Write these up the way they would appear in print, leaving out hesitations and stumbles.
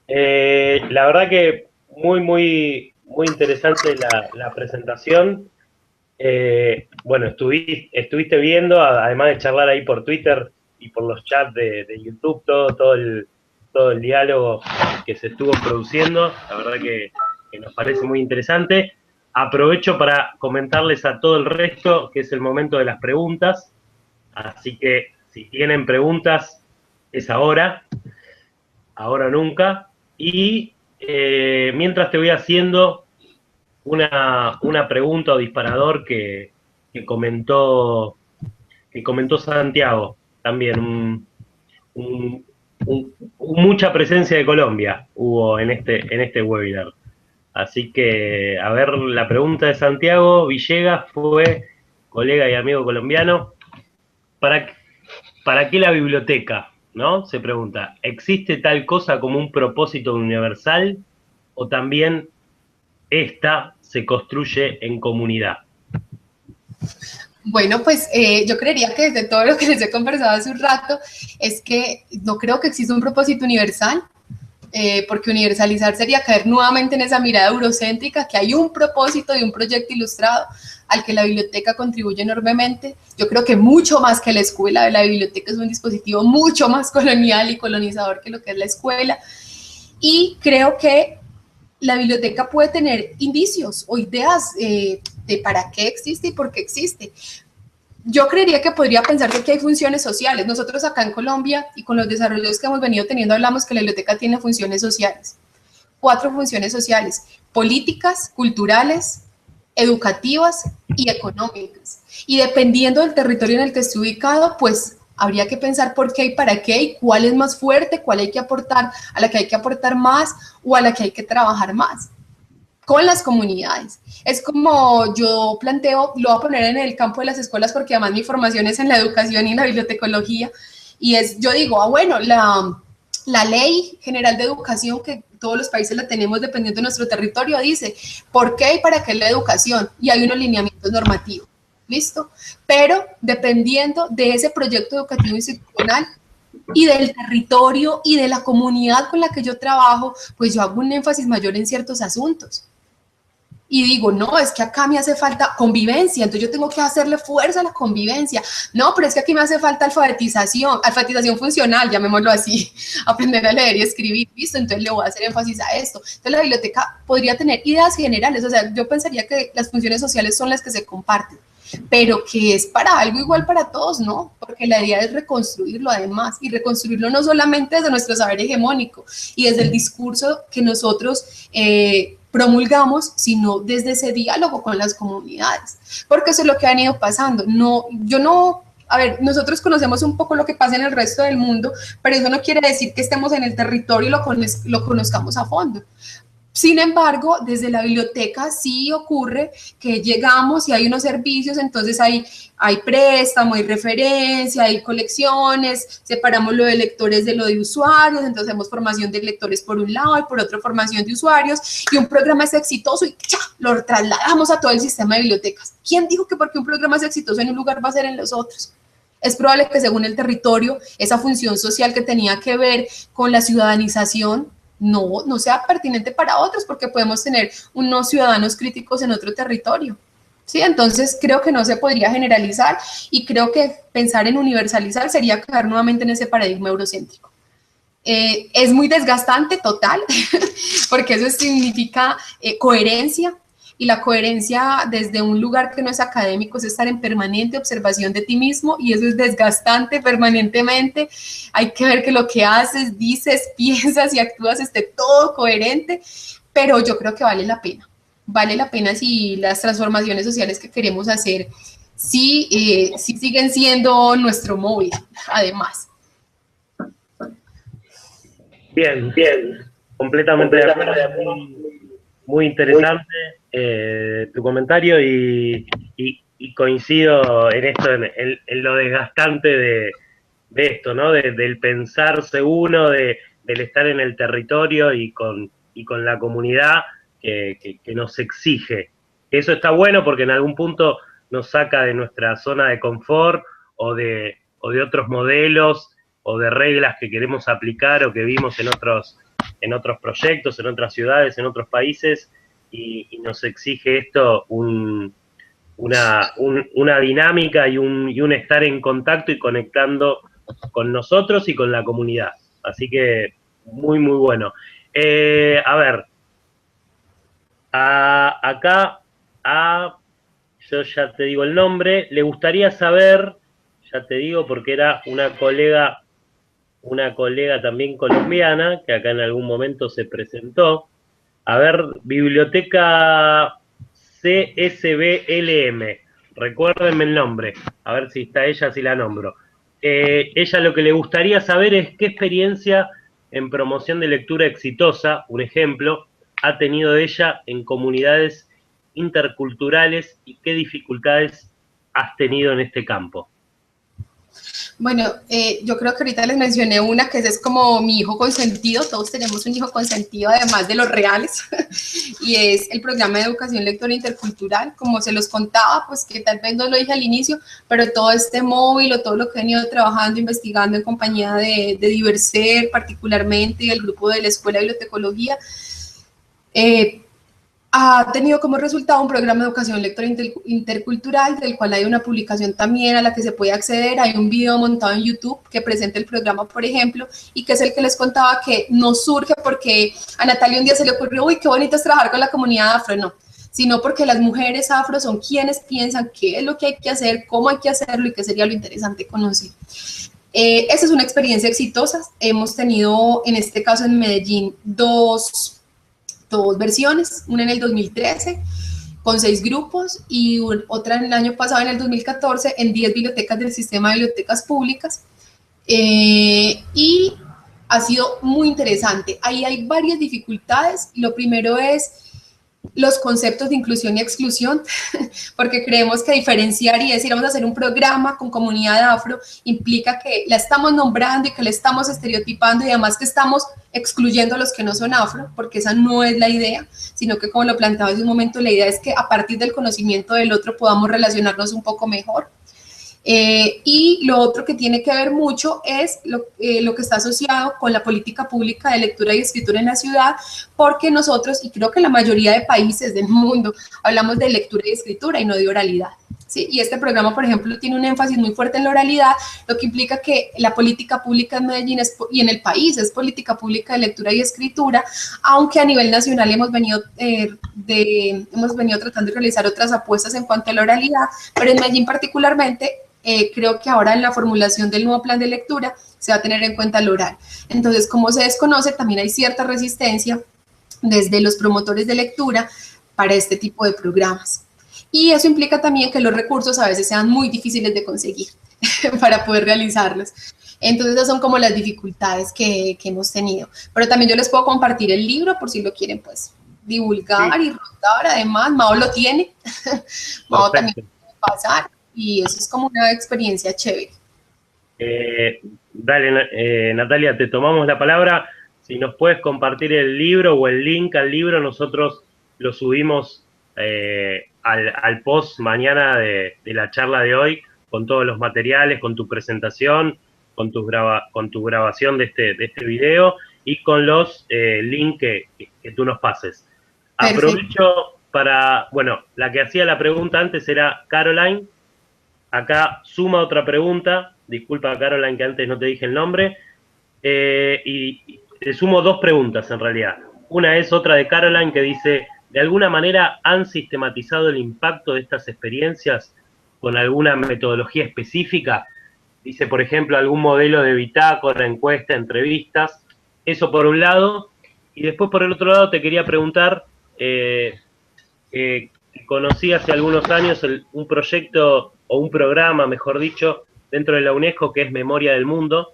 La verdad que muy interesante la presentación. Bueno, estuviste viendo, además de charlar ahí por Twitter y por los chats de YouTube, todo el diálogo que se estuvo produciendo. La verdad que nos parece muy interesante. Aprovecho para comentarles a todo el resto que es el momento de las preguntas. Así que si tienen preguntas, es ahora o nunca. Y mientras te voy haciendo una pregunta o disparador que comentó, que comentó Santiago, también un- mucha presencia de Colombia hubo en este webinar. Así que, a ver, la pregunta de Santiago Villegas fue, colega y amigo colombiano, ¿para, ¿para qué la biblioteca? ¿No? Se pregunta, ¿existe tal cosa como un propósito universal o también esta se construye en comunidad? Bueno, pues yo creería que desde todo lo que les he conversado hace un rato, es que no creo que exista un propósito universal, porque universalizar sería caer nuevamente en esa mirada eurocéntrica, que hay un propósito de un proyecto ilustrado al que la biblioteca contribuye enormemente. Yo creo que mucho más que la escuela, la biblioteca es un dispositivo mucho más colonial y colonizador que lo que es la escuela. Y creo que la biblioteca puede tener indicios o ideas de para qué existe y por qué existe. Yo creería que podría pensarse que hay funciones sociales. Nosotros acá en Colombia y con los desarrollos que hemos venido teniendo hablamos que la biblioteca tiene funciones sociales. 4 funciones sociales: políticas, culturales, educativas y económicas. Y dependiendo del territorio en el que esté ubicado, pues habría que pensar por qué y para qué y cuál es más fuerte, cuál hay que aportar, a la que hay que aportar más o a la que hay que trabajar más con las comunidades. Es como yo planteo, lo voy a poner en el campo de las escuelas porque además mi formación es en la educación y en la bibliotecología, y es, yo digo, bueno, la ley general de educación que todos los países la tenemos dependiendo de nuestro territorio dice por qué y para qué la educación, y hay unos lineamientos normativos, ¿listo? Pero dependiendo de ese proyecto educativo institucional y del territorio y de la comunidad con la que yo trabajo, pues yo hago un énfasis mayor en ciertos asuntos. Y digo, no, es que acá me hace falta convivencia, entonces yo tengo que hacerle fuerza a la convivencia. No, pero es que aquí me hace falta alfabetización funcional, llamémoslo así, aprender a leer y escribir, ¿listo? Entonces le voy a hacer énfasis a esto. Entonces la biblioteca podría tener ideas generales, o sea, yo pensaría que las funciones sociales son las que se comparten, pero que es para algo igual para todos, ¿no? Porque la idea es reconstruirlo además, y reconstruirlo no solamente desde nuestro saber hegemónico y desde el discurso que nosotros promulgamos, sino desde ese diálogo con las comunidades, porque eso es lo que han ido pasando. No, yo no, a ver, nosotros conocemos un poco lo que pasa en el resto del mundo, pero eso no quiere decir que estemos en el territorio y lo conozcamos a fondo. Sin embargo, desde la biblioteca sí ocurre que llegamos y hay unos servicios, entonces hay préstamo, hay referencia, hay colecciones, separamos lo de lectores de lo de usuarios, entonces hacemos formación de lectores por un lado y por otro formación de usuarios, y un programa es exitoso y ¡cha!, lo trasladamos a todo el sistema de bibliotecas. ¿Quién dijo que porque un programa es exitoso en un lugar va a ser en los otros? Es probable que según el territorio, esa función social que tenía que ver con la ciudadanización no sea pertinente para otros, porque podemos tener unos ciudadanos críticos en otro territorio. ¿Sí? Entonces creo que no se podría generalizar, y creo que pensar en universalizar sería caer nuevamente en ese paradigma eurocéntrico. Es muy desgastante, total, porque eso significa coherencia, y la coherencia desde un lugar que no es académico es estar en permanente observación de ti mismo, y eso es desgastante permanentemente. Hay que ver que lo que haces, dices, piensas y actúas esté todo coherente, pero yo creo que vale la pena. Vale la pena si las transformaciones sociales que queremos hacer sí siguen siendo nuestro móvil, además. Bien, Bien, completamente de acuerdo, completamente de acuerdo. muy Muy interesante tu comentario y coincido en esto, en lo desgastante de esto, ¿no? Del pensarse uno, del estar en el territorio y con la comunidad que nos exige. Eso está bueno porque en algún punto nos saca de nuestra zona de confort o de otros modelos o de reglas que queremos aplicar o que vimos en otros proyectos, en otras ciudades, en otros países, y nos exige esto una dinámica y un estar en contacto y conectando con nosotros y con la comunidad. Así que muy, muy bueno. A ver, acá, yo ya te digo el nombre, le gustaría saber, ya te digo porque era una colega también colombiana, que acá en algún momento se presentó. A ver, Biblioteca CSBLM, recuérdenme el nombre, a ver si está ella, si la nombro. Ella lo que le gustaría saber es qué experiencia en promoción de lectura exitosa, un ejemplo, ha tenido ella en comunidades interculturales y qué dificultades has tenido en este campo. Bueno, yo creo que ahorita les mencioné una que es como mi hijo consentido, todos tenemos un hijo consentido además de los reales, y es el programa de educación lectora intercultural, como se los contaba, pues que tal vez no lo dije al inicio, pero todo este móvil o todo lo que he venido trabajando, investigando en compañía de Diverser particularmente y el grupo de la Escuela de Bibliotecología, ha tenido como resultado un programa de educación lectora intercultural, del cual hay una publicación también a la que se puede acceder. Hay un video montado en YouTube que presenta el programa, por ejemplo, y que es el que les contaba que no surge porque a Natalia un día se le ocurrió, uy, qué bonito es trabajar con la comunidad afro, no, sino porque las mujeres afro son quienes piensan qué es lo que hay que hacer, cómo hay que hacerlo y qué sería lo interesante conocer. Esa es una experiencia exitosa. Hemos tenido, en este caso en Medellín, dos versiones, una en el 2013 con 6 grupos y otra en el año pasado, en el 2014, en 10 bibliotecas del sistema de bibliotecas públicas. Y ha sido muy interesante. Ahí hay varias dificultades. Lo primero es los conceptos de inclusión y exclusión, porque creemos que diferenciar y decir vamos a hacer un programa con comunidad afro implica que la estamos nombrando y que la estamos estereotipando y además que estamos excluyendo a los que no son afro, porque esa no es la idea, sino que como lo planteaba hace un momento, la idea es que a partir del conocimiento del otro podamos relacionarnos un poco mejor. Y lo otro que tiene que ver mucho es lo que está asociado con la política pública de lectura y escritura en la ciudad, porque nosotros, y creo que la mayoría de países del mundo, hablamos de lectura y escritura y no de oralidad. ¿Sí? Y este programa, por ejemplo, tiene un énfasis muy fuerte en la oralidad, lo que implica que la política pública en Medellín y en el país es política pública de lectura y escritura, aunque a nivel nacional hemos venido tratando de realizar otras apuestas en cuanto a la oralidad, pero en Medellín particularmente, creo que ahora en la formulación del nuevo plan de lectura se va a tener en cuenta el oral. Entonces, como se desconoce, también hay cierta resistencia desde los promotores de lectura para este tipo de programas. Y eso implica también que los recursos a veces sean muy difíciles de conseguir para poder realizarlos. Entonces, esas son como las dificultades que hemos tenido. Pero también yo les puedo compartir el libro por si lo quieren, pues, divulgar sí. Y rotar. Además, Mao lo tiene. Mao también puede pasar. Y eso es como una experiencia chévere. Dale, Natalia, te tomamos la palabra. Si nos puedes compartir el libro o el link al libro, nosotros lo subimos al post mañana de la charla de hoy, con todos los materiales, con tu presentación, con tu grabación de este video y con los links que tú nos pases. Perfecto. Aprovecho para, bueno, la que hacía la pregunta antes era Caroline. Acá suma otra pregunta, disculpa Caroline que antes no te dije el nombre, y te sumo dos preguntas en realidad. Una es otra de Caroline que dice, ¿de alguna manera han sistematizado el impacto de estas experiencias con alguna metodología específica? Dice, por ejemplo, algún modelo de bitácora, encuesta, entrevistas. Eso por un lado. Y después por el otro lado te quería preguntar, conocí hace algunos años un proyecto o un programa, mejor dicho, dentro de la UNESCO que es Memoria del Mundo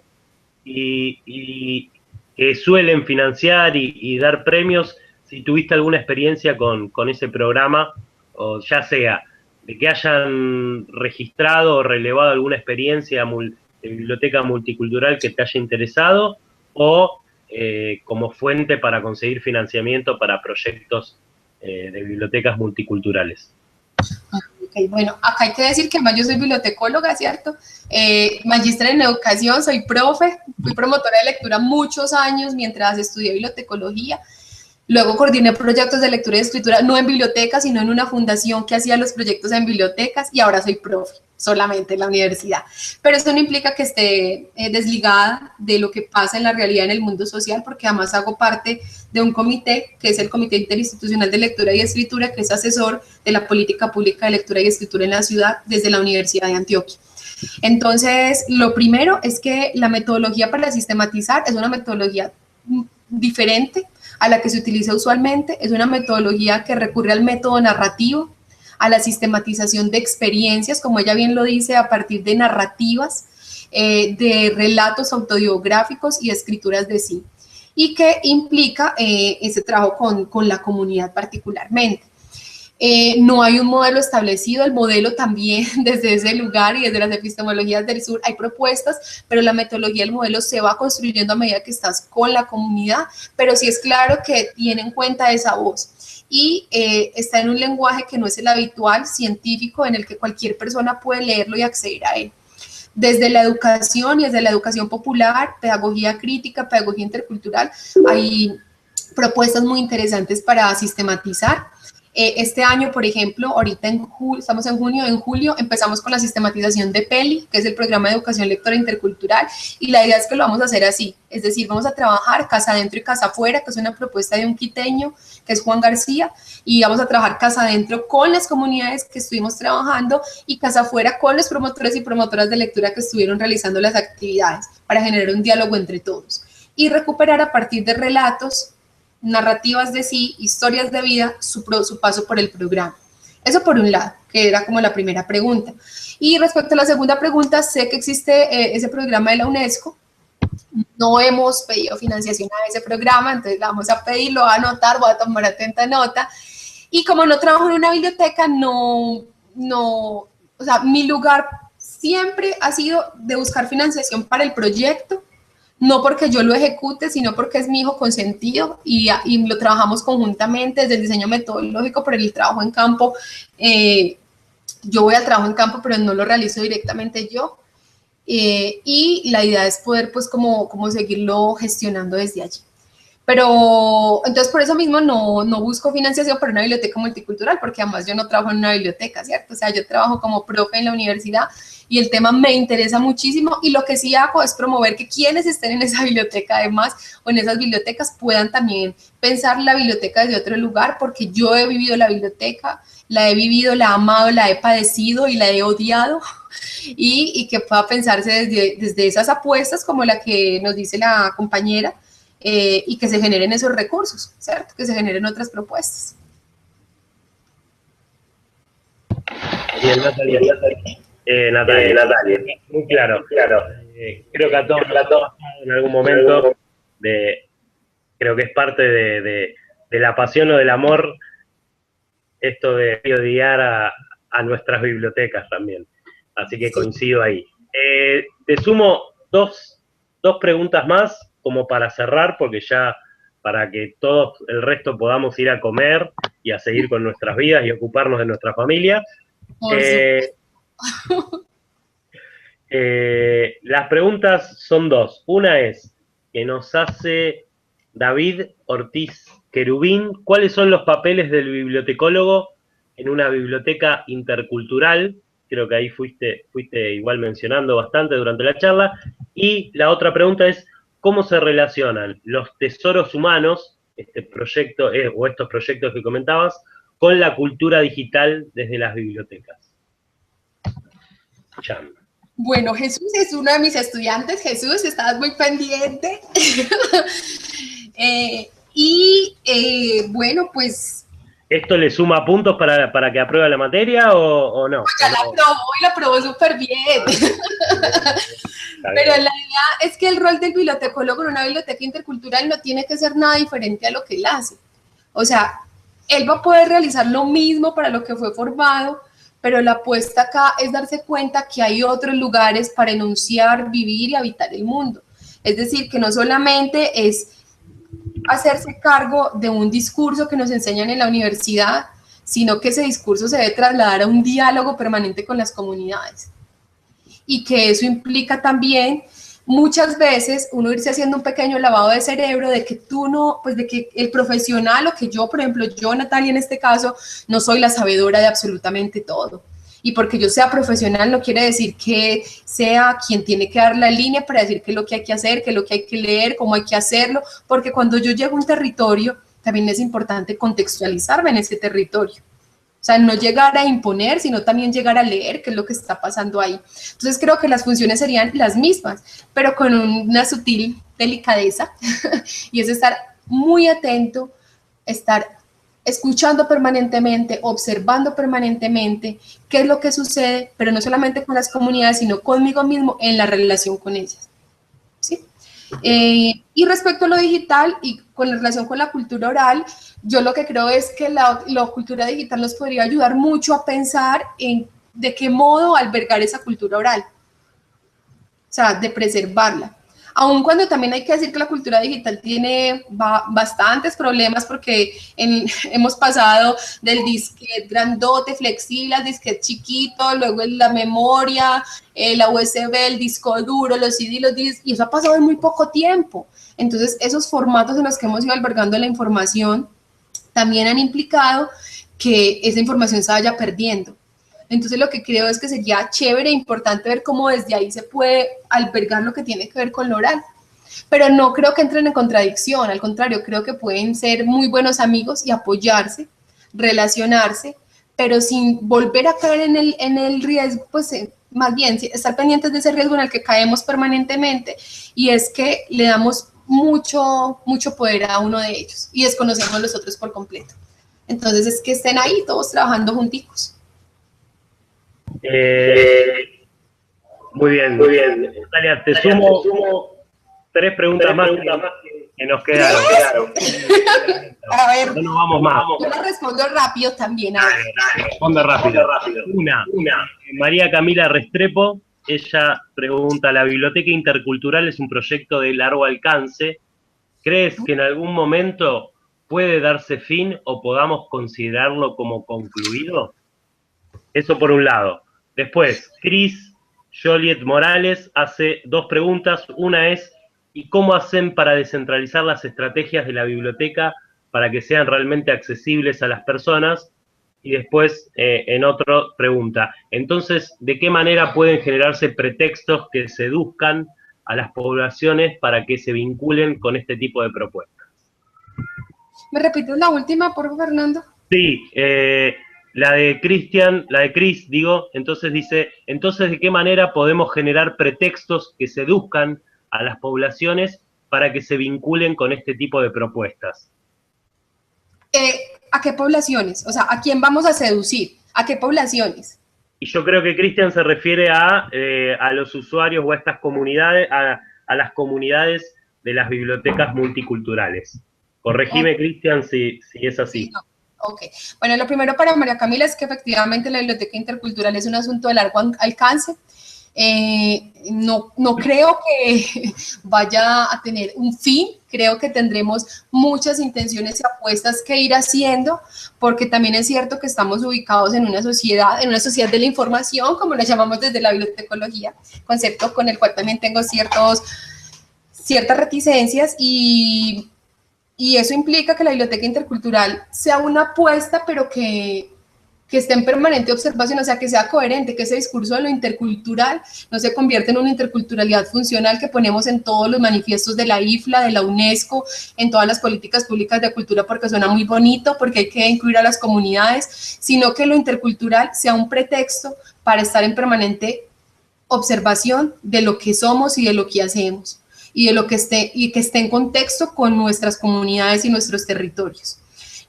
y que suelen financiar y dar premios. Si tuviste alguna experiencia con ese programa, o ya sea de que hayan registrado o relevado alguna experiencia de biblioteca multicultural que te haya interesado, o como fuente para conseguir financiamiento para proyectos de bibliotecas multiculturales. Ok, bueno, acá hay que decir que además yo soy bibliotecóloga, ¿cierto? Magíster en educación, soy profe, fui promotora de lectura muchos años mientras estudié bibliotecología. Luego coordiné proyectos de lectura y escritura, no en bibliotecas, sino en una fundación que hacía los proyectos en bibliotecas, y ahora soy profe solamente en la universidad. Pero eso no implica que esté desligada de lo que pasa en la realidad en el mundo social, porque además hago parte de un comité, que es el Comité Interinstitucional de Lectura y Escritura, que es asesor de la política pública de lectura y escritura en la ciudad desde la Universidad de Antioquia. Entonces, lo primero es que la metodología para sistematizar es una metodología diferente a la que se utiliza usualmente. Es una metodología que recurre al método narrativo, a la sistematización de experiencias, como ella bien lo dice, a partir de narrativas, de relatos autobiográficos y escrituras de sí, y que implica ese trabajo con la comunidad particularmente. No hay un modelo establecido, el modelo también desde ese lugar y desde las epistemologías del sur hay propuestas, pero la metodología del modelo se va construyendo a medida que estás con la comunidad, pero sí es claro que tiene en cuenta esa voz y está en un lenguaje que no es el habitual científico en el que cualquier persona puede leerlo y acceder a él. Desde la educación y desde la educación popular, pedagogía crítica, pedagogía intercultural, hay propuestas muy interesantes para sistematizar. Este año, por ejemplo, ahorita estamos en julio empezamos con la sistematización de PELI, que es el programa de educación lectora intercultural, y la idea es que lo vamos a hacer así, es decir, vamos a trabajar casa adentro y casa afuera, que es una propuesta de un quiteño, que es Juan García, y vamos a trabajar casa adentro con las comunidades que estuvimos trabajando y casa afuera con los promotores y promotoras de lectura que estuvieron realizando las actividades, para generar un diálogo entre todos, y recuperar a partir de relatos, narrativas de sí, historias de vida, su paso por el programa. Eso por un lado, que era como la primera pregunta. Y respecto a la segunda pregunta, sé que existe ese programa de la UNESCO. No hemos pedido financiación a ese programa, entonces la vamos a pedir, lo voy a anotar, voy a tomar atenta nota. Y como no trabajo en una biblioteca, o sea, mi lugar siempre ha sido de buscar financiación para el proyecto, no porque yo lo ejecute, sino porque es mi hijo consentido y lo trabajamos conjuntamente desde el diseño metodológico, pero el trabajo en campo, yo voy al trabajo en campo, pero no lo realizo directamente yo. Y la idea es poder, pues, como seguirlo gestionando desde allí. Pero, entonces, por eso mismo no busco financiación para una biblioteca multicultural, porque además yo no trabajo en una biblioteca, ¿cierto? O sea, yo trabajo como profe en la universidad y el tema me interesa muchísimo, y lo que sí hago es promover que quienes estén en esa biblioteca, además, o en esas bibliotecas, puedan también pensar la biblioteca desde otro lugar, porque yo he vivido la biblioteca, la he vivido, la he amado, la he padecido y la he odiado, y que pueda pensarse desde esas apuestas, como la que nos dice la compañera, y que se generen esos recursos, ¿cierto? Que se generen otras propuestas. Bien, Natalia. Muy claro. Creo que a todos en algún momento, creo que es parte de la pasión o del amor, esto de odiar a nuestras bibliotecas también. Así que coincido ahí. Te sumo dos preguntas más, como para cerrar, porque ya para que todo el resto podamos ir a comer y a seguir con nuestras vidas y ocuparnos de nuestra familia. Las preguntas son dos. Una es que nos hace David Ortiz Querubín: ¿cuáles son los papeles del bibliotecólogo en una biblioteca intercultural? Creo que ahí fuiste igual mencionando bastante durante la charla. Y la otra pregunta es: ¿cómo se relacionan los tesoros humanos, este proyecto o estos proyectos que comentabas, con la cultura digital desde las bibliotecas? Chan. Bueno, Jesús es uno de mis estudiantes. Jesús, estabas muy pendiente. Bueno, pues... ¿¿Esto le suma puntos para que apruebe la materia o no? Ya la aprobó y la aprobó súper bien. Pero la idea es que el rol del bibliotecólogo en una biblioteca intercultural no tiene que ser nada diferente a lo que él hace. O sea, él va a poder realizar lo mismo para lo que fue formado, pero la apuesta acá es darse cuenta que hay otros lugares para enunciar, vivir y habitar el mundo. Es decir, que no solamente es hacerse cargo de un discurso que nos enseñan en la universidad, sino que ese discurso se debe trasladar a un diálogo permanente con las comunidades. Y que eso implica también muchas veces uno irse haciendo un pequeño lavado de cerebro de que tú no, pues de que el profesional o que yo, por ejemplo, yo, Natalia, en este caso, no soy la sabedora de absolutamente todo. Y porque yo sea profesional no quiere decir que sea quien tiene que dar la línea para decir qué es lo que hay que hacer, qué es lo que hay que leer, cómo hay que hacerlo, porque cuando yo llego a un territorio, también es importante contextualizarme en ese territorio. O sea, no llegar a imponer, sino también llegar a leer qué es lo que está pasando ahí. Entonces creo que las funciones serían las mismas, pero con una sutil delicadeza, y es estar muy atento, estar escuchando permanentemente, observando permanentemente qué es lo que sucede, pero no solamente con las comunidades, sino conmigo mismo en la relación con ellas. ¿Sí? Y respecto a lo digital y con la relación con la cultura oral, yo lo que creo es que la cultura digital nos podría ayudar mucho a pensar en de qué modo albergar esa cultura oral, o sea, de preservarla. Aun cuando también hay que decir que la cultura digital tiene bastantes problemas porque hemos pasado del disquete grandote, flexible, al disquete chiquito, luego la memoria, la USB, el disco duro, los CD, los discos, y eso ha pasado en muy poco tiempo. Entonces, esos formatos en los que hemos ido albergando la información también han implicado que esa información se vaya perdiendo. Entonces lo que creo es que sería chévere e importante ver cómo desde ahí se puede albergar lo que tiene que ver con lo oral. Pero no creo que entren en contradicción, al contrario, creo que pueden ser muy buenos amigos y apoyarse, relacionarse, pero sin volver a caer en el riesgo, pues más bien estar pendientes de ese riesgo en el que caemos permanentemente, y es que le damos mucho poder a uno de ellos y desconocemos a los otros por completo. Entonces es que estén ahí todos trabajando junticos. Muy bien. Natalia, te sumo 3 preguntas más que nos quedaron. A ver, no nos vamos más. Yo la respondo rápido también. Responde rápido. Una. María Camila Restrepo, ella pregunta: ¿la Biblioteca Intercultural es un proyecto de largo alcance? ¿Crees que en algún momento puede darse fin o podamos considerarlo como concluido? Eso por un lado. Después, Cris Joliet Morales hace 2 preguntas. Una es: ¿y cómo hacen para descentralizar las estrategias de la biblioteca para que sean realmente accesibles a las personas? Y después, en otro, pregunta: entonces, ¿de qué manera pueden generarse pretextos que seduzcan a las poblaciones para que se vinculen con este tipo de propuestas? ¿Me repites la última, por favor, Fernando? Sí, la de Cris, digo, entonces dice: entonces, ¿de qué manera podemos generar pretextos que seduzcan a las poblaciones para que se vinculen con este tipo de propuestas? ¿A qué poblaciones? O sea, ¿a quién vamos a seducir? ¿A qué poblaciones? Y yo creo que Cristian se refiere a los usuarios o a estas comunidades, a las comunidades de las bibliotecas multiculturales. Corregime, Cristian, si es así. Sí, no. Ok. Bueno, lo primero para María Camila es que efectivamente la biblioteca intercultural es un asunto de largo alcance. No creo que vaya a tener un fin, creo que tendremos muchas intenciones y apuestas que ir haciendo, porque también es cierto que estamos ubicados en una sociedad de la información, como la llamamos desde la bibliotecología, concepto con el cual también tengo ciertas reticencias, y eso implica que la biblioteca intercultural sea una apuesta, pero que esté en permanente observación, o sea, que sea coherente, que ese discurso de lo intercultural no se convierta en una interculturalidad funcional que ponemos en todos los manifiestos de la IFLA, de la UNESCO, en todas las políticas públicas de cultura, porque suena muy bonito, porque hay que incluir a las comunidades, sino que lo intercultural sea un pretexto para estar en permanente observación de lo que somos y de lo que hacemos, y de lo que esté en contexto con nuestras comunidades y nuestros territorios.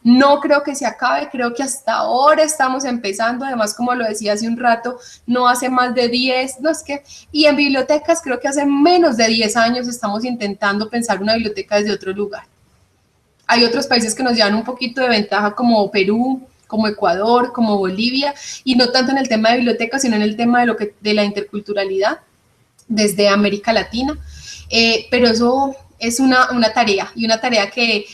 No creo que se acabe, creo que hasta ahora estamos empezando, además, como lo decía hace un rato, no hace más de 10, y en bibliotecas creo que hace menos de 10 años estamos intentando pensar una biblioteca desde otro lugar. Hay otros países que nos llevan un poquito de ventaja, como Perú, como Ecuador, como Bolivia, y no tanto en el tema de bibliotecas, sino en el tema de la interculturalidad desde América Latina, pero eso es una tarea, y una tarea que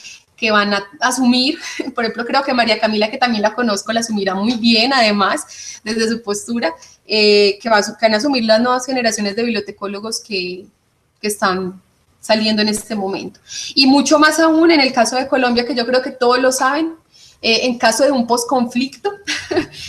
que van a asumir, por ejemplo, creo que María Camila, que también la conozco, la asumirá muy bien, además, desde su postura, que van a asumir las nuevas generaciones de bibliotecólogos que están saliendo en este momento. Y mucho más aún en el caso de Colombia, que yo creo que todos lo saben, en caso de un posconflicto,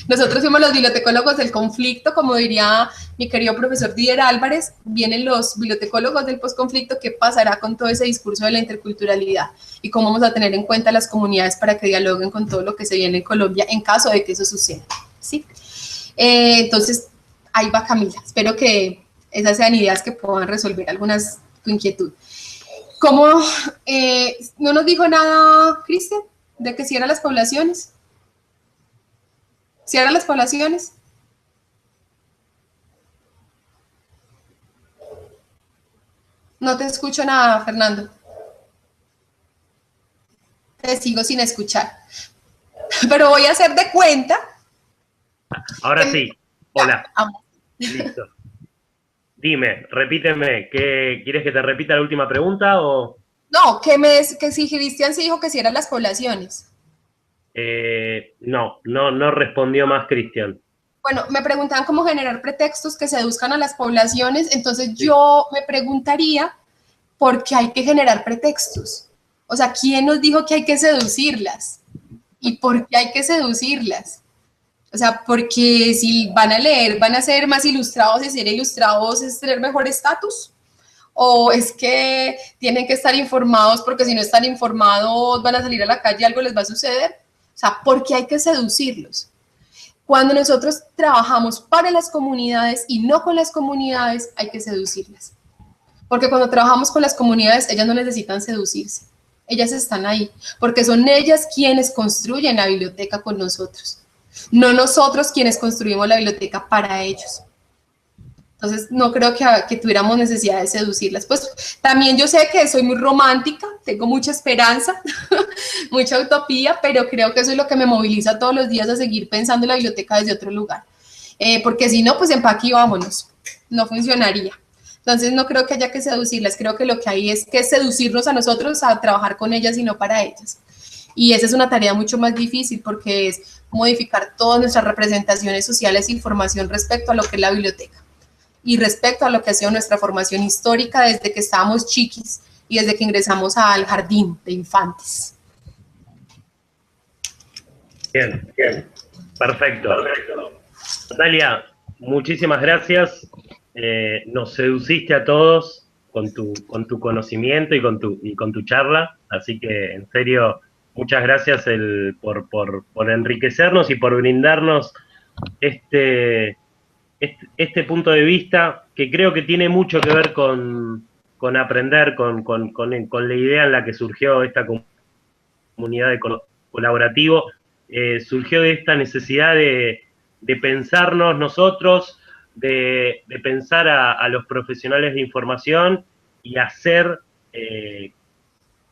nosotros fuimos los bibliotecólogos del conflicto, como diría mi querido profesor Didier Álvarez, vienen los bibliotecólogos del posconflicto. ¿Qué pasará con todo ese discurso de la interculturalidad? Y cómo vamos a tener en cuenta las comunidades para que dialoguen con todo lo que se viene en Colombia en caso de que eso suceda, ¿sí? Entonces, ahí va Camila. Espero que esas sean ideas que puedan resolver algunas tu inquietud. ¿Cómo no nos dijo nada, Cristian, de que cierra las poblaciones? ¿Cierra las poblaciones? No te escucho nada, Fernando. Te sigo sin escuchar. Pero voy a hacer de cuenta. Ahora sí. Hola. Listo. Dime, repíteme, ¿quieres que te repita la última pregunta o...? No, que si Cristian se dijo que cierran las poblaciones. No respondió más Cristian. Bueno, me preguntaban cómo generar pretextos que seduzcan a las poblaciones, entonces sí. Yo me preguntaría por qué hay que generar pretextos. O sea, ¿quién nos dijo que hay que seducirlas? ¿Y por qué hay que seducirlas? O sea, porque si van a leer, van a ser más ilustrados, y ser ilustrados es tener mejor estatus. O es que tienen que estar informados porque si no están informados van a salir a la calle y algo les va a suceder. O sea, ¿por qué hay que seducirlos? Cuando nosotros trabajamos para las comunidades y no con las comunidades, hay que seducirlas. Porque cuando trabajamos con las comunidades, ellas no necesitan seducirse. Ellas están ahí, porque son ellas quienes construyen la biblioteca con nosotros. No nosotros quienes construimos la biblioteca para ellos. Entonces, no creo que tuviéramos necesidad de seducirlas. Pues también yo sé que soy muy romántica, tengo mucha esperanza, mucha utopía, pero creo que eso es lo que me moviliza todos los días a seguir pensando en la biblioteca desde otro lugar. Porque si no, pues empaque y vámonos. No funcionaría. Entonces, no creo que haya que seducirlas. Creo que lo que hay es que seducirnos a nosotros a trabajar con ellas y no para ellas. Y esa es una tarea mucho más difícil porque es modificar todas nuestras representaciones sociales y formación respecto a lo que es la biblioteca. Y respecto a lo que ha sido nuestra formación histórica desde que estábamos chiquis y desde que ingresamos al jardín de infantes. Bien, perfecto. Natalia, muchísimas gracias. Nos seduciste a todos con tu conocimiento y con tu charla, así que en serio, muchas gracias por enriquecernos y por brindarnos este punto de vista que creo que tiene mucho que ver con aprender, con la idea en la que surgió esta comunidad de colaborativo, surgió de esta necesidad de pensarnos nosotros, de pensar a los profesionales de información y hacer,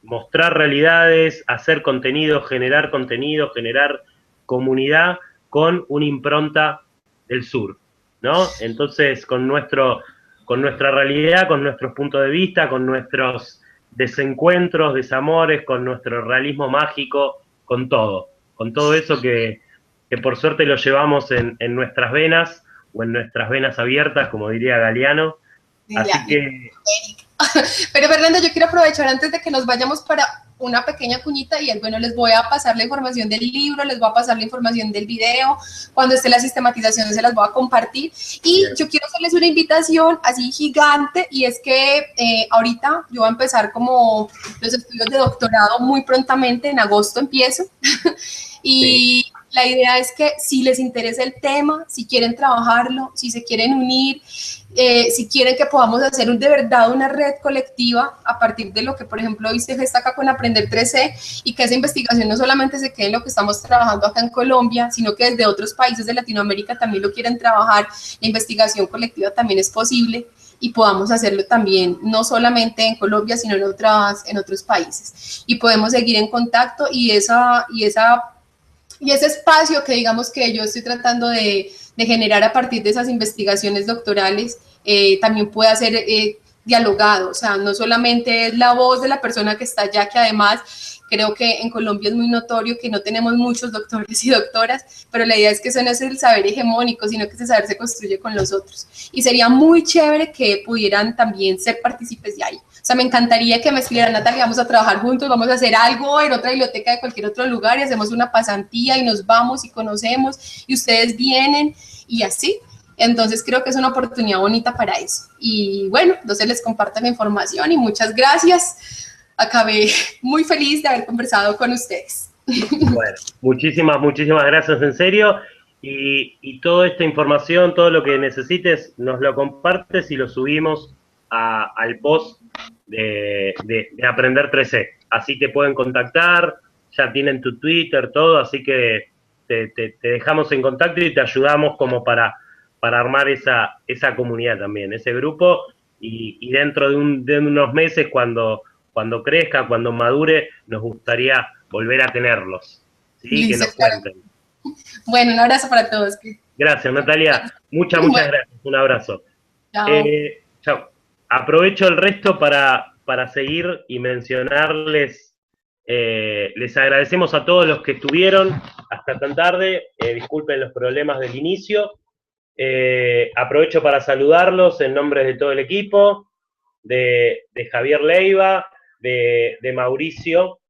mostrar realidades, hacer contenido, generar comunidad con una impronta del sur, ¿no? Entonces, con nuestra realidad, con nuestros puntos de vista, con nuestros desencuentros, desamores, con nuestro realismo mágico, con todo eso que por suerte lo llevamos en nuestras venas, o en nuestras venas abiertas, como diría Galeano. Así que... Pero Fernando, yo quiero aprovechar antes de que nos vayamos para una pequeña cuñita y bueno, les voy a pasar la información del libro, les voy a pasar la información del video, cuando esté la sistematización se las voy a compartir y bien. Yo quiero hacerles una invitación así gigante y es que ahorita yo voy a empezar como los estudios de doctorado muy prontamente, en agosto empiezo y sí. La idea es que si les interesa el tema, si quieren trabajarlo, si se quieren unir, si quieren que podamos hacer de verdad una red colectiva a partir de lo que, por ejemplo, hoy se gesta acá con Aprender 3C y que esa investigación no solamente se quede en lo que estamos trabajando acá en Colombia, sino que desde otros países de Latinoamérica también lo quieren trabajar, la investigación colectiva también es posible y podamos hacerlo también, no solamente en Colombia, sino en otros países. Y podemos seguir en contacto y ese espacio que digamos que yo estoy tratando de generar a partir de esas investigaciones doctorales, también pueda ser dialogado, o sea, no solamente es la voz de la persona que está allá, que además creo que en Colombia es muy notorio que no tenemos muchos doctores y doctoras, pero la idea es que eso no es el saber hegemónico, sino que ese saber se construye con los otros. Y sería muy chévere que pudieran también ser partícipes de ahí. O sea, me encantaría que me escribieran, Natalia, vamos a trabajar juntos, vamos a hacer algo en otra biblioteca de cualquier otro lugar y hacemos una pasantía y nos vamos y conocemos y ustedes vienen y así. Entonces creo que es una oportunidad bonita para eso. Y bueno, entonces les comparto la información y muchas gracias. Acabé muy feliz de haber conversado con ustedes. Bueno, muchísimas gracias en serio. Y toda esta información, todo lo que necesites, nos lo compartes y lo subimos al post de Aprender 3C. Así te pueden contactar, ya tienen tu Twitter, todo, así que te dejamos en contacto y te ayudamos como para armar esa comunidad también, ese grupo, y dentro de unos meses, cuando crezca, cuando madure, nos gustaría volver a tenerlos, ¿sí? Listo, Que nos claro. cuenten. Bueno, un abrazo para todos. Gracias, Natalia. Muchas gracias. Un abrazo. Chao. Chao. Aprovecho el resto para seguir y mencionarles, les agradecemos a todos los que estuvieron hasta tan tarde, disculpen los problemas del inicio. Aprovecho para saludarlos en nombre de todo el equipo, de Javier Leiva, de Mauricio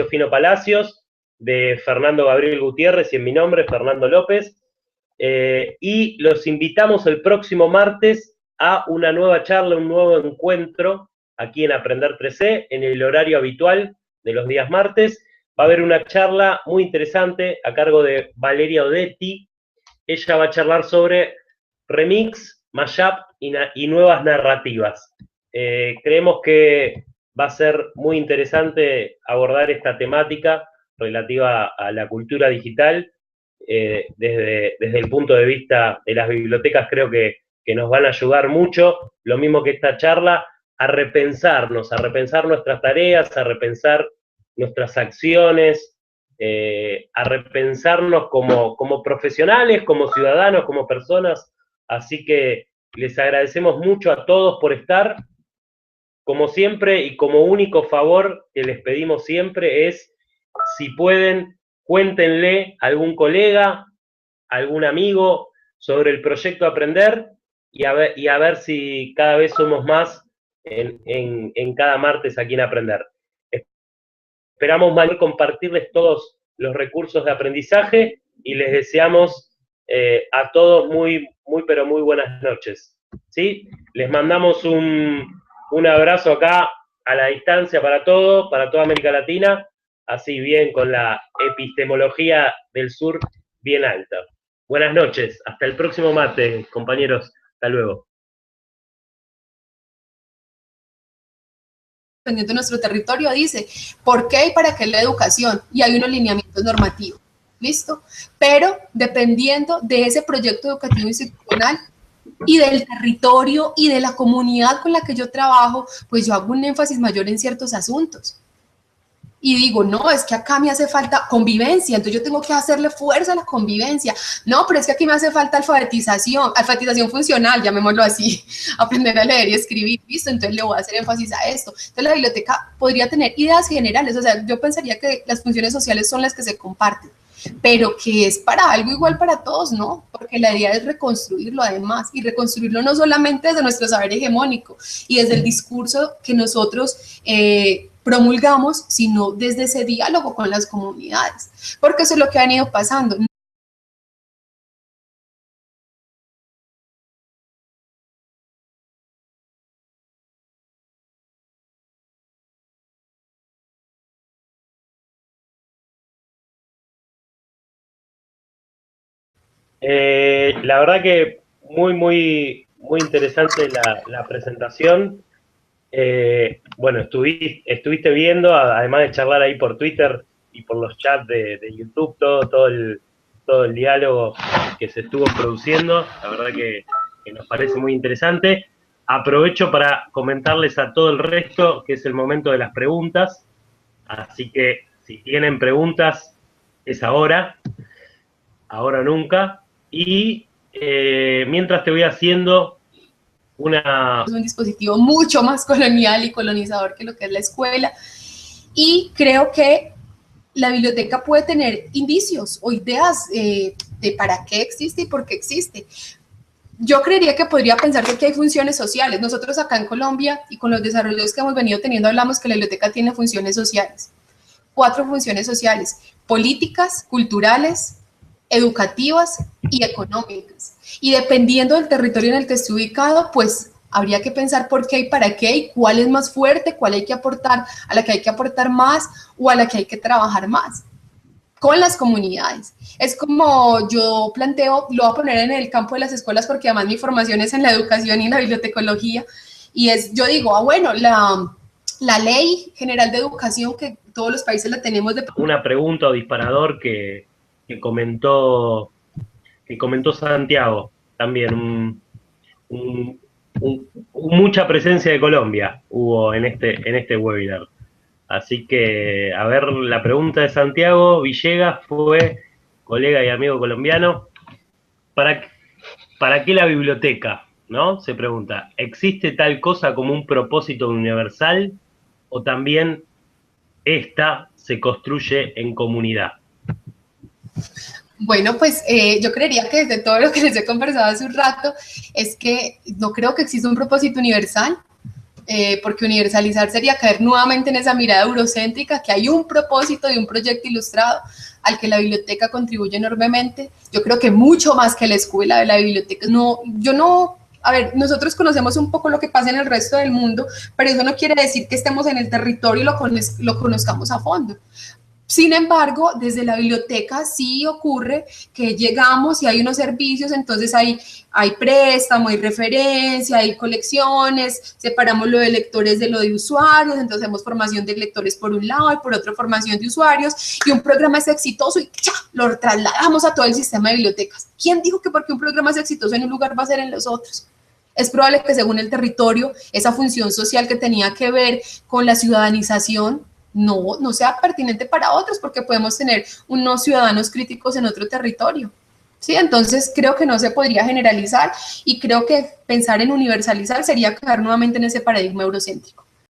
Fino Palacios, de Fernando Gabriel Gutiérrez y en mi nombre, Fernando López. Y los invitamos el próximo martes a una nueva charla, un nuevo encuentro aquí en Aprender 3C, en el horario habitual de los días martes. Va a haber una charla muy interesante a cargo de Valeria Odetti. Ella va a charlar sobre remix, mashup y nuevas narrativas. Creemos que va a ser muy interesante abordar esta temática relativa a la cultura digital. Desde el punto de vista de las bibliotecas, creo que nos van a ayudar mucho, lo mismo que esta charla, a repensarnos, a repensar nuestras tareas, a repensar nuestras acciones, a repensarnos como profesionales, como ciudadanos, como personas. Así que les agradecemos mucho a todos por estar. Como siempre y como único favor que les pedimos siempre es, si pueden, cuéntenle a algún colega, a algún amigo sobre el proyecto Aprender y a ver si cada vez somos más en cada martes aquí en Aprender. Esperamos mañana compartirles todos los recursos de aprendizaje y les deseamos a todos pero muy buenas noches. ¿Sí? Les mandamos un abrazo acá a la distancia para toda América Latina, así bien con la epistemología del sur bien alta. Buenas noches, hasta el próximo martes, compañeros. Hasta luego. Dependiendo de nuestro territorio, dice por qué y para qué la educación, y hay unos lineamientos normativos, ¿listo? Pero dependiendo de ese proyecto educativo institucional y del territorio y de la comunidad con la que yo trabajo, pues yo hago un énfasis mayor en ciertos asuntos. Y digo, no, es que acá me hace falta convivencia, entonces yo tengo que hacerle fuerza a la convivencia. No, pero es que aquí me hace falta alfabetización funcional, llamémoslo así, aprender a leer y escribir, ¿listo? Entonces le voy a hacer énfasis a esto. Entonces la biblioteca podría tener ideas generales, o sea, yo pensaría que las funciones sociales son las que se comparten, pero que es para algo igual para todos, ¿no? Porque la idea es reconstruirlo además, y reconstruirlo no solamente desde nuestro saber hegemónico y desde el discurso que nosotros promulgamos, sino desde ese diálogo con las comunidades, porque eso es lo que han ido pasando. La verdad que muy interesante la presentación. Bueno, estuviste viendo, además de charlar ahí por Twitter y por los chats de YouTube, todo el diálogo que se estuvo produciendo. La verdad que nos parece muy interesante. Aprovecho para comentarles a todo el resto que es el momento de las preguntas. Así que si tienen preguntas, es ahora o nunca. Y mientras te voy haciendo una... Es un dispositivo mucho más colonial y colonizador que lo que es la escuela. Y creo que la biblioteca puede tener indicios o ideas de para qué existe y por qué existe. Yo creería que podría pensarse que hay funciones sociales. Nosotros acá en Colombia y con los desarrollos que hemos venido teniendo hablamos que la biblioteca tiene funciones sociales. 4 funciones sociales: políticas, culturales, educativas y económicas. Y dependiendo del territorio en el que esté ubicado, pues habría que pensar por qué y para qué y cuál es más fuerte, cuál hay que aportar, a la que hay que aportar más o a la que hay que trabajar más con las comunidades. Es como yo planteo, lo voy a poner en el campo de las escuelas porque además mi formación es en la educación y en la bibliotecología, y es, yo digo, bueno, la Ley General de Educación, que todos los países la tenemos de... Una pregunta o disparador que comentó Santiago, también mucha presencia de Colombia hubo en este webinar. Así que, a ver, la pregunta de Santiago Villegas fue, colega y amigo colombiano, ¿para qué la biblioteca? ¿No? Se pregunta, ¿existe tal cosa como un propósito universal o también esta se construye en comunidad? Bueno, pues yo creería que desde todo lo que les he conversado hace un rato, es que no creo que exista un propósito universal, porque universalizar sería caer nuevamente en esa mirada eurocéntrica, que hay un propósito de un proyecto ilustrado al que la biblioteca contribuye enormemente. Yo creo que mucho más que la escuela de la biblioteca. A ver, nosotros conocemos un poco lo que pasa en el resto del mundo, pero eso no quiere decir que estemos en el territorio y lo conozcamos a fondo. Sin embargo, desde la biblioteca sí ocurre que llegamos y hay unos servicios, entonces hay préstamo, hay referencia, hay colecciones, separamos lo de lectores de lo de usuarios, entonces hacemos formación de lectores por un lado y por otro formación de usuarios, y un programa es exitoso y ¡cha!, lo trasladamos a todo el sistema de bibliotecas. ¿Quién dijo que porque un programa es exitoso en un lugar va a ser en los otros? Es probable que según el territorio, esa función social que tenía que ver con la ciudadanización no sea pertinente para otros, porque podemos tener unos ciudadanos críticos en otro territorio. ¿Sí? Entonces creo que no se podría generalizar y creo que pensar en universalizar sería caer nuevamente en ese paradigma eurocéntrico.